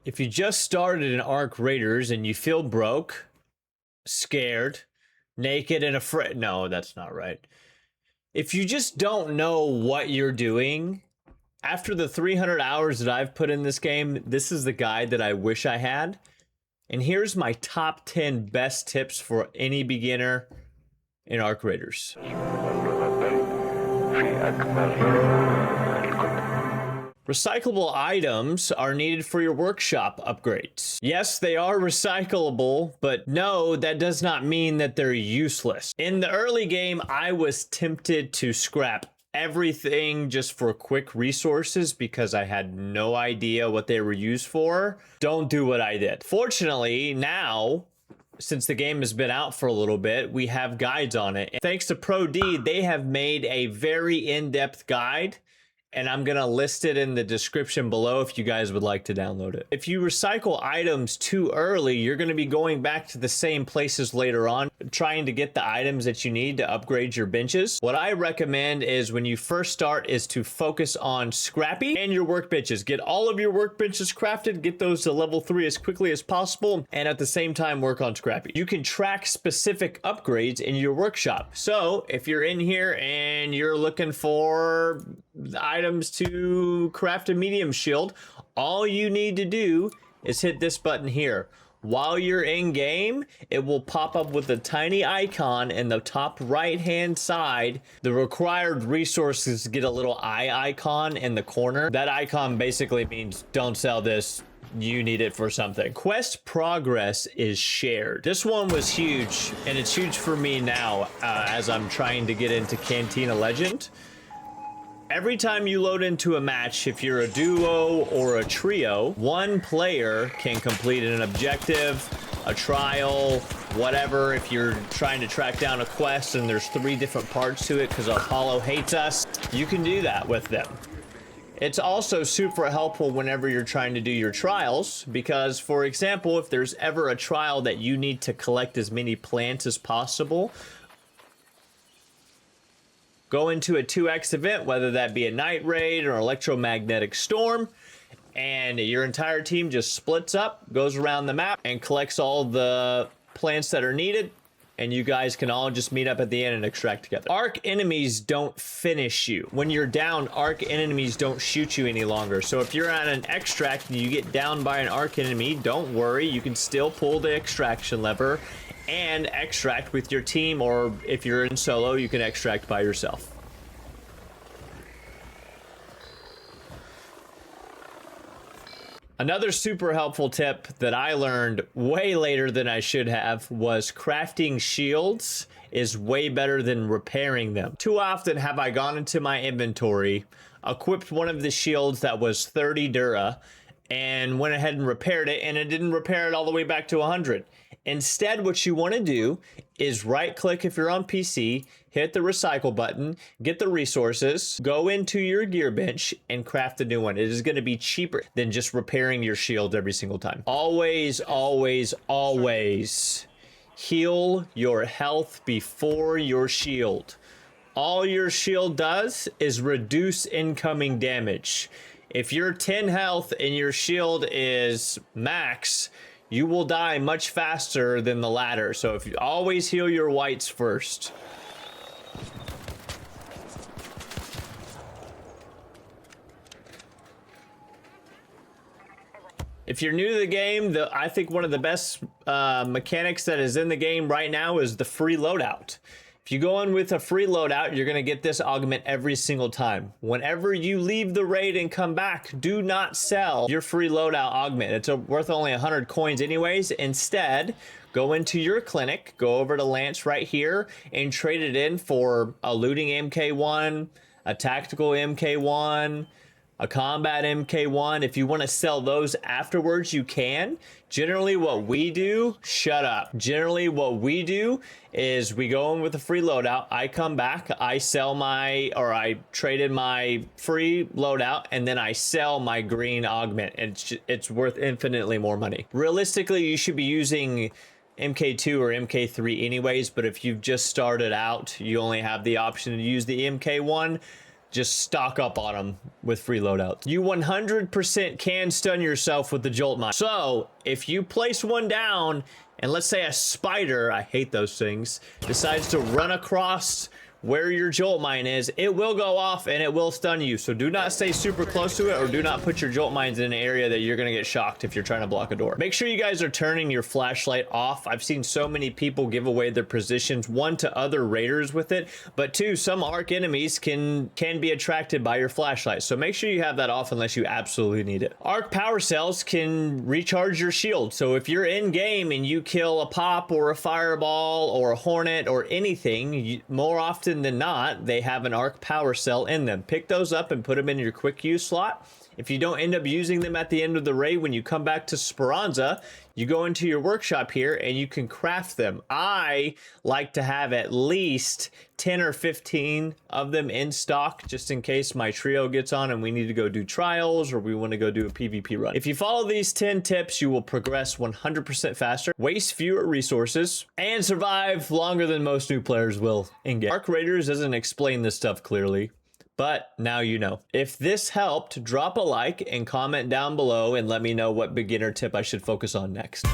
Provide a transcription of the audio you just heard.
If you just started in Arc Raiders and you feel broke, scared, naked, and afraid. No, that's not right. If you just don't know what you're doing, after the 300 hours that I've put in this game, this is the guide that I wish I had. And here's my top 10 best tips for any beginner in Arc Raiders. Recyclable items are needed for your workshop upgrades. Yes, they are recyclable, but no, that does not mean that they're useless. In the early game, I was tempted to scrap everything just for quick resources because I had no idea what they were used for. Don't do what I did. Fortunately, now, since the game has been out for a little bit, we have guides on it. And thanks to Pro D, they have made a very in-depth guide, and I'm gonna list it in the description below if you guys would like to download it. If you recycle items too early, you're gonna be going back to the same places later on, trying to get the items that you need to upgrade your benches. What I recommend is when you first start is to focus on Scrappy and your workbenches. Get all of your workbenches crafted, get those to level 3 as quickly as possible, and at the same time work on Scrappy. You can track specific upgrades in your workshop. So if you're in here and you're looking for items to craft a medium shield, all you need to do is hit this button here. While you're in game, it will pop up with a tiny icon in the top right hand side. The required resources get a little eye icon in the corner. That icon basically means don't sell this, you need it for something. Quest progress is shared. This one was huge, and it's huge for me now as I'm trying to get into Cantina Legend. Every time you load into a match, if you're a duo or a trio, one player can complete an objective, a trial, whatever. If you're trying to track down a quest and there's 3 different parts to it because Apollo hates us, you can do that with them. It's also super helpful whenever you're trying to do your trials because, for example, if there's ever a trial that you need to collect as many plants as possible, go into a 2x event, whether that be a night raid or electromagnetic storm, and your entire team just splits up, goes around the map, and collects all the plants that are needed, and you guys can all just meet up at the end and extract together. Arc enemies don't finish you. When you're down, arc enemies don't shoot you any longer. So if you're on an extract and you get down by an arc enemy, don't worry, you can still pull the extraction lever and extract with your team, or if you're in solo, you can extract by yourself. Another super helpful tip that I learned way later than I should have was crafting shields is way better than repairing them. Too often have I gone into my inventory, equipped one of the shields that was 30 Dura, and went ahead and repaired it, and it didn't repair it all the way back to 100. Instead, what you want to do is right click if you're on PC, hit the recycle button, get the resources, go into your gear bench, and craft a new one. It is going to be cheaper than just repairing your shield every single time. Always, always, always heal your health before your shield. All your shield does is reduce incoming damage. If you're 10 health and your shield is max, you will die much faster than the latter. So if you always heal your whites first. If you're new to the game, I think one of the best mechanics that is in the game right now is the free loadout. If you go in with a free loadout, you're going to get this augment every single time. Whenever you leave the raid and come back, do not sell your free loadout augment. It's worth only 100 coins anyways. Instead, go into your clinic, go over to Lance right here, and trade it in for a looting MK1, a tactical MK1, a combat MK1. If you want to sell those afterwards, you can. Generally what we do, shut up. Generally what we do is we go in with a free loadout. I come back, I sell my, or I trade in my free loadout, and then I sell my green augment. It's worth infinitely more money. Realistically, you should be using MK2 or MK3 anyways, but if you've just started out, you only have the option to use the MK1. just stock up on them with free loadout. You 100% can stun yourself with the jolt mine. So if you place one down and let's say a spider, I hate those things, decides to run across where your jolt mine is, it will go off and it will stun you. So do not stay super close to it, or do not put your jolt mines in an area that you're gonna get shocked if you're trying to block a door. Make sure you guys are turning your flashlight off. I've seen so many people give away their positions, one, to other raiders with it, but two, some arc enemies can be attracted by your flashlight. So make sure you have that off unless you absolutely need it. Arc power cells can recharge your shield. So if you're in game and you kill a pop or a fireball or a hornet or anything, more often than not, they have an arc power cell in them. Pick those up and put them in your quick use slot. If you don't end up using them at the end of the raid, when you come back to Speranza, you go into your workshop here and you can craft them. I like to have at least 10 or 15 of them in stock, just in case my trio gets on and we need to go do trials or we want to go do a PvP run. If you follow these 10 tips, you will progress 100% faster, waste fewer resources, and survive longer than most new players will in game. Arc Raiders doesn't explain this stuff clearly, but now you know. If this helped, drop a like and comment down below and let me know what beginner tip I should focus on next.